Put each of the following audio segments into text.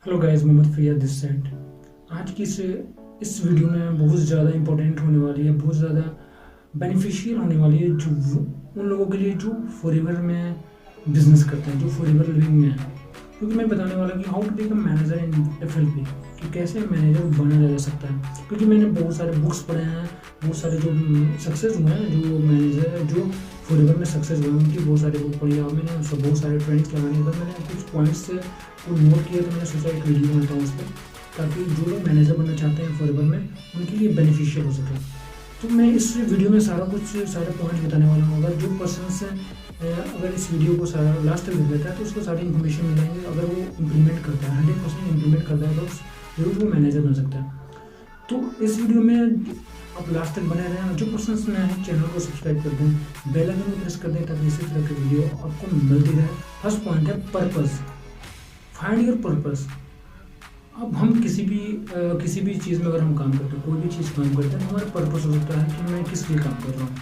Hello guys, Mohammed Faiyad this side. आज की इस वीडियो में बहुत ज़्यादा इंपॉर्टेंट होने वाली है, बहुत ज़्यादा बेनिफिशियल होने वाली है जो उन लोगों के लिए जो फॉरएवर में बिजनेस करते हैं, जो फॉरएवर लिविंग में है। क्योंकि मैं बताने वाला कि how to become manager in FLP, कि कैसे मैनेजर बना जा सकता है। क्योंकि मैंने बहुत सारे बुक्स पढ़े हैं, बहुत सारे जो सक्सेस हुए हैं, जो मैनेजर जो फॉरएवर में सक्सेस हुए हैं, उनकी बहुत सारी बुक पढ़ी और मैंने बहुत सारे ट्रेंड्स लगाने के बाद मैंने कुछ पॉइंट्स को नोट किया, तो मैंने सोचा एक वीडियो बनाता हूँ उस पर, ताकि जो लोग मैनेजर बनना चाहते हैं फॉरएवर में उनके लिए बेनिफिशियल हो सके। तो मैं इस वीडियो में सारे पॉइंट्स बताने वाला हूँ। अगर जो पर्सन अगर इस वीडियो को सारा लास्ट तक देख लेता है तो उसको सारी इन्फॉर्मेशन मिल जाएंगे। अगर वो इम्प्लीमेंट करता है, 100% इम्प्लीमेंट करता है, तो जरूर वो मैनेजर बन सकता है। तो इस वीडियो में आप लास्ट तक बने रहें। जो पर्सन नए हैं चैनल को सब्सक्राइब कर दें, बेल आइकन को प्रेस कर दें, ताकि इसी तरह की वीडियो आपको मिलती रहे। फर्स्ट पॉइंट है पर्पस। Find your purpose. अब हम किसी भी चीज़ में अगर हम काम करते हैं, कोई भी चीज़ काम करते हैं, तो हमारा पर्पस हो सकता है कि मैं किस लिए काम कर रहा हूँ,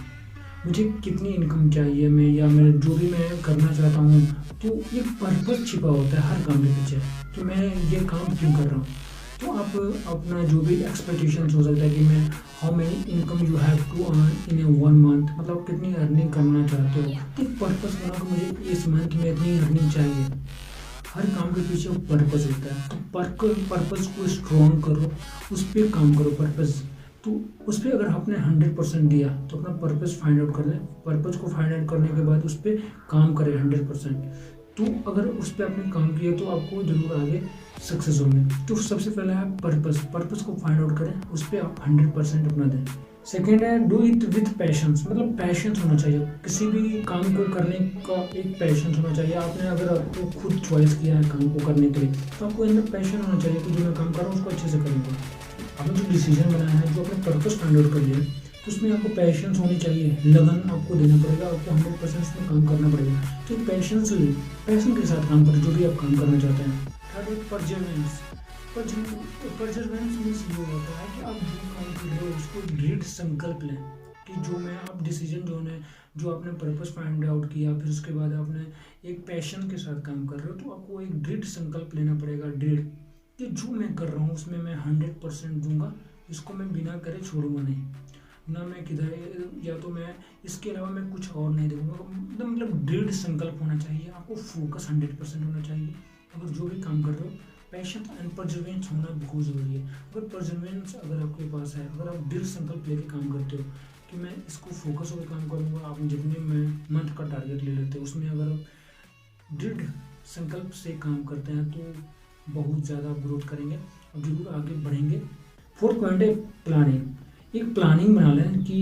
मुझे कितनी इनकम चाहिए, मैं या मैं जो भी मैं करना चाहता हूँ। तो एक पर्पस छिपा होता है हर काम के पीछे, कि मैं ये काम क्यों कर रहा हूँ। तो आप अपना जो भी एक्सपेक्टेशंस हो सकता है कि मैं how many income you have to earn in a 1 month, मतलब कितनी अर्निंग करना चाहते हो। एक पर्पस बना कि मुझे इस मंथ में इतनी अर्निंग चाहिए। हर काम के पीछे पर्पस होता है, तो पर्पस को स्ट्रॉन्ग करो, उस पर काम करो। पर्पस तो उस पर अगर आपने 100% दिया तो अपना पर्पस फाइंड आउट कर लें। पर्पस को फाइंड आउट करने के बाद उस पर काम करें 100%। तो अगर उस पर आपने काम किया तो आपको जरूर आगे सक्सेस होंगे। तो सबसे पहला है पर्पस को फाइंड आउट करें, उस पर आप 100% अपना दें। सेकेंड है डू इट विथ पैशंस, मतलब पैशंस होना चाहिए। किसी भी काम को करने का एक पैशंस होना चाहिए। आपने अगर आपको खुद चॉइस किया है काम को करने के लिए, तो आपको अंदर पैशन होना चाहिए कि जो मैं काम कर रहा हूँ उसको अच्छे से करूँगा। आपने जो डिसीजन बनाया है, जो अपने पर्पस फाइंड आउट कर लिया है, तो उसमें आपको पैशंस होनी चाहिए, लगन आपको देना पड़ेगा, आपको 100% उसमें काम करना पड़ेगा। तो पैशन के साथ काम करें जो भी आप काम करना चाहते हैं। थर्ड है परजर्वेंस। परजर्वेंस मीन्स ये होता है कि आप जो काम कर रहे हो उसको दृढ़ संकल्प लें, कि जो मैं आप डिसीजन जो आपने पर्पस फाइंड आउट किया, फिर उसके बाद आपने एक पैशन के साथ काम कर रहे हो, तो आपको एक दृढ़ संकल्प लेना पड़ेगा। दृढ़ कि जो मैं कर रहा हूँ उसमें मैं 100% दूंगा, इसको मैं बिना करे छोड़ूंगा नहीं, ना मैं किधर, या तो मैं इसके अलावा मैं कुछ और नहीं देखूंगा। मतलब दृढ़ संकल्प होना चाहिए आपको, फोकस 100% होना चाहिए। अगर जो भी काम कर रहे हो, पैशन एंड परजर्वेंस होना बहुत ज़रूरी है। अगर परजर्वेंस अगर आपके पास है, अगर आप दृढ़ संकल्प लेके काम करते हो कि मैं इसको फोकस होकर काम करूँगा, आप जितने में मंथ का टारगेट ले लेते हो उसमें अगर आप दृढ़ संकल्प से काम करते हैं तो बहुत ज़्यादा ग्रोथ करेंगे और जरूर आगे बढ़ेंगे। फोर्थ पॉइंट है प्लानिंग। एक प्लानिंग बना लें कि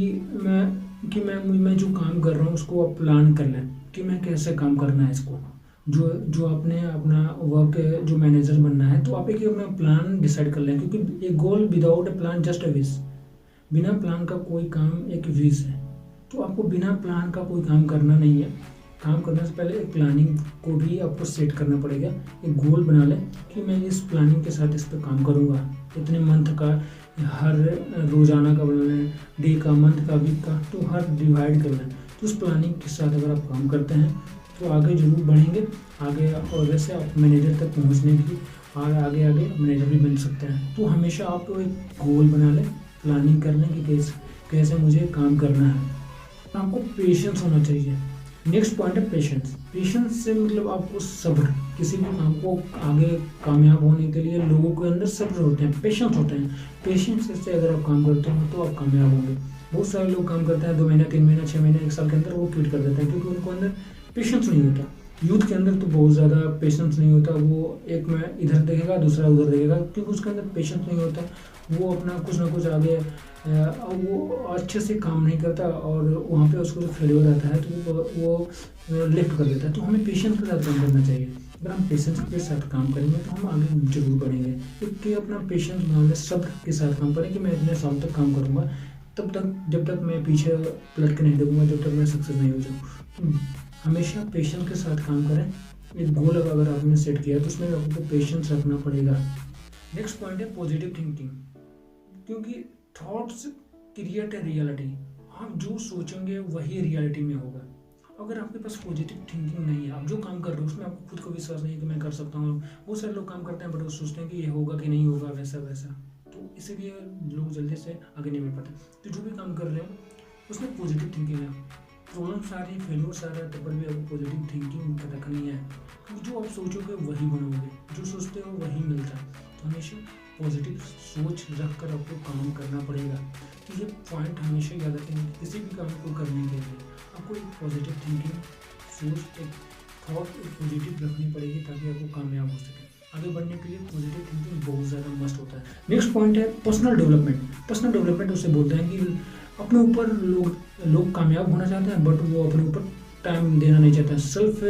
मैं जो काम कर रहा हूँ उसको आप प्लान कर लें कि मैं कैसे काम करना है इसको। जो आपने अपना वर्क जो मैनेजर बनना है, तो आप एक अपना प्लान डिसाइड कर लें, क्योंकि एक goal without a plan just a wish. बिना प्लान का कोई काम एक विश है, तो आपको बिना प्लान का कोई काम करना नहीं है। काम करने से पहले एक प्लानिंग को भी आपको सेट करना पड़ेगा। एक गोल बना लें कि मैं इस प्लानिंग के साथ इस पर काम करूँगा, इतने मंथ का, हर रोज़ाना का बना लें, डे का, मंथ का, वीक का, तो हर डिवाइड कर लें। तो उस प्लानिंग के साथ अगर आप काम करते हैं तो आगे जरूर बढ़ेंगे आगे, और वैसे आप मैनेजर तक पहुँचने की और आगे मैनेजर भी बन सकते हैं। तो हमेशा आप एक गोल बना लें, प्लानिंग कर लें कि कैसे मुझे काम करना है। आपको पेशेंस होना चाहिए। नेक्स्ट पॉइंट है पेशेंस। पेशेंस से मतलब आपको सब्र। किसी भी काम को आगे कामयाब होने के लिए लोगों के अंदर सब्र होते हैं, पेशेंस होते हैं। पेशेंस से अगर आप काम करते हो तो आप कामयाब होंगे। बहुत सारे लोग काम करते हैं 2 महीना, 3 महीना, 6 महीने, 1 साल के अंदर वो क्विट कर देते हैं, क्योंकि उनको अंदर पेशेंस नहीं होता। यूथ के अंदर तो बहुत ज़्यादा पेशेंस नहीं होता। वो एक में इधर देखेगा, दूसरा उधर देखेगा, क्योंकि उसके अंदर पेशेंस नहीं होता। वो अपना कुछ ना कुछ आगे वो अच्छे से काम नहीं करता, और वहाँ पे उसको जो फेलियर आता है तो वो लेफ्ट कर देता है। तो हमें पेशेंस के साथ काम करना चाहिए। अगर हम पेशेंस के साथ काम करेंगे तो हम आगे जरूर बढ़ेंगे। क्योंकि अपना पेशेंस बना ले, सब्र के साथ काम करें कि मैं इतने साल तक काम करूँगा, तब तक जब तक मैं पीछे पलट के नहीं देखूँगा, जब तक मैं सक्सेस नहीं हो जाऊँ। हमेशा पेशेंस के साथ काम करें। एक गोल अगर आपने सेट किया तो उसमें आपको पेशेंस रखना पड़ेगा। नेक्स्ट पॉइंट है पॉजिटिव थिंकिंग, क्योंकि थॉट्स क्रिएट ए रियलिटी। आप जो सोचेंगे वही रियलिटी में होगा। अगर आपके पास पॉजिटिव थिंकिंग नहीं है, आप जो काम कर रहे हो उसमें आपको खुद को विश्वास नहीं है कि मैं कर सकता हूँ। बहुत सारे लोग काम करते हैं बट वो सोचते हैं कि ये होगा कि नहीं होगा, वैसा वैसा, तो इसीलिए लोग जल्दी से आगे नहीं बढ़ पाते। तो जो भी काम कर रहे हो उसमें पॉजिटिव थिंकिंग है। प्रॉब्लम्स आ रही, फेलियर्स आ रहा है, तब पर भी आपको पॉजिटिव थिंकिंग रखनी है, क्योंकि जो आप सोचोगे वही बनोगे, जो सोचते हो वही मिलता है। तो हमेशा पॉजिटिव सोच रख कर आपको काम करना पड़ेगा। तो ये पॉइंट हमेशा याद रखेंगे, किसी भी काम को करने के लिए आपको एक पॉजिटिव थिंकिंग सोच, एक थॉट, एक पॉजिटिव रखनी पड़ेगी ताकि आपको कामयाब हो सके। आगे बढ़ने के लिए पॉजिटिव थिंकिंग बहुत ज़्यादा मस्ट होता है। नेक्स्ट पॉइंट है पर्सनल डेवलपमेंट। पर्सनल डेवलपमेंट उसे बोलते हैं कि अपने ऊपर लोग कामयाब होना चाहते हैं बट वो अपने ऊपर टाइम देना नहीं चाहते हैं, सेल्फ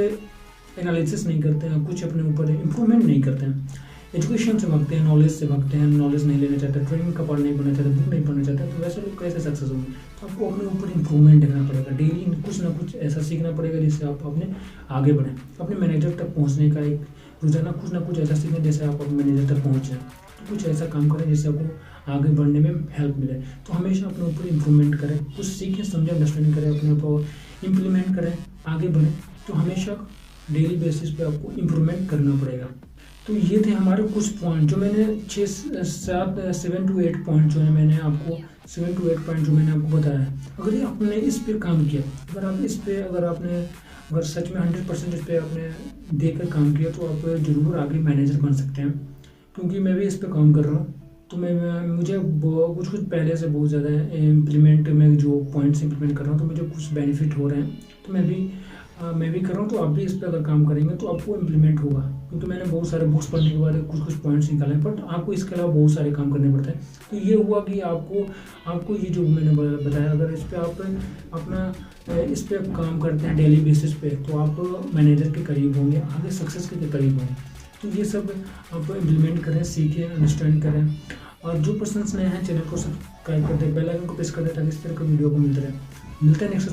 एनालिसिस नहीं करते हैं, कुछ अपने ऊपर इम्प्रूवमेंट नहीं करते हैं, एजुकेशन से भागते हैं, नॉलेज से भागते हैं, नॉलेज नहीं लेना चाहते, ट्रेनिंग का पार्ट नहीं बनना चाहते, बुक नहीं पढ़ना चाहते। तो वैसे लोग कैसे सक्सेस होंगे? तो आपको अपने ऊपर इम्प्रूवमेंट देखना पड़ेगा, डेली कुछ ना कुछ ऐसा सीखना पड़ेगा जिससे आप अपने आगे बढ़ें। अपने मैनेजर तक पहुँचने का एक रोजाना कुछ ना कुछ ऐसा सीखें जैसे आप अपने मैनेजर तक पहुँच जाएँ। तो कुछ ऐसा काम करें जिससे आपको आगे बढ़ने में हेल्प मिले। तो हमेशा अपने ऊपर इम्प्रूवमेंट करें, कुछ सीखें, समझें, अंडरस्टैंडिंग करें, अपने ऊपर इम्प्लीमेंट करें, आगे बढ़ें। तो हमेशा डेली बेसिस पे आपको इम्प्रूवमेंट करना पड़ेगा। तो ये थे हमारे कुछ पॉइंट जो मैंने 7 to 8 पॉइंट जो है मैंने आपको 7 to 8 पॉइंट जो मैंने आपको बताया है। अगर ये आपने इस पे काम किया, अगर सच में 100% इस पे आपने देकर काम किया तो आप जरूर आगे मैनेजर बन सकते हैं। क्योंकि मैं भी इस पे काम कर रहा हूँ, तो मुझे कुछ पहले से बहुत ज़्यादा मैं जो पॉइंट्स इम्प्लीमेंट कर रहा हूँ तो मुझे कुछ बेनिफिट हो रहे हैं। तो मैं भी कर रहा हूँ। तो आप भी इस पर अगर काम करेंगे तो आपको इम्प्लीमेंट होगा, क्योंकि मैंने बहुत सारे बुक्स पढ़ने के बाद कुछ पॉइंट्स निकाले हैं, बट आपको इसके अलावा बहुत सारे काम करने पड़ते हैं। तो ये हुआ कि आपको ये जो मैंने बताया, अगर इस पर काम करते हैं डेली बेसिस पे तो आप मैनेजर के करीब होंगे, आगे सक्सेस के करीब होंगे। तो ये सब आप इम्प्लीमेंट करें, सीखें, अंडरस्टैंड करें। और जो पर्सन्स नए हैं चैनल को सब्सक्राइब कर दें, बेल आइकन को प्रेस कर दें ताकि इस तरह का वीडियो को मिलते हैं नेक्स्ट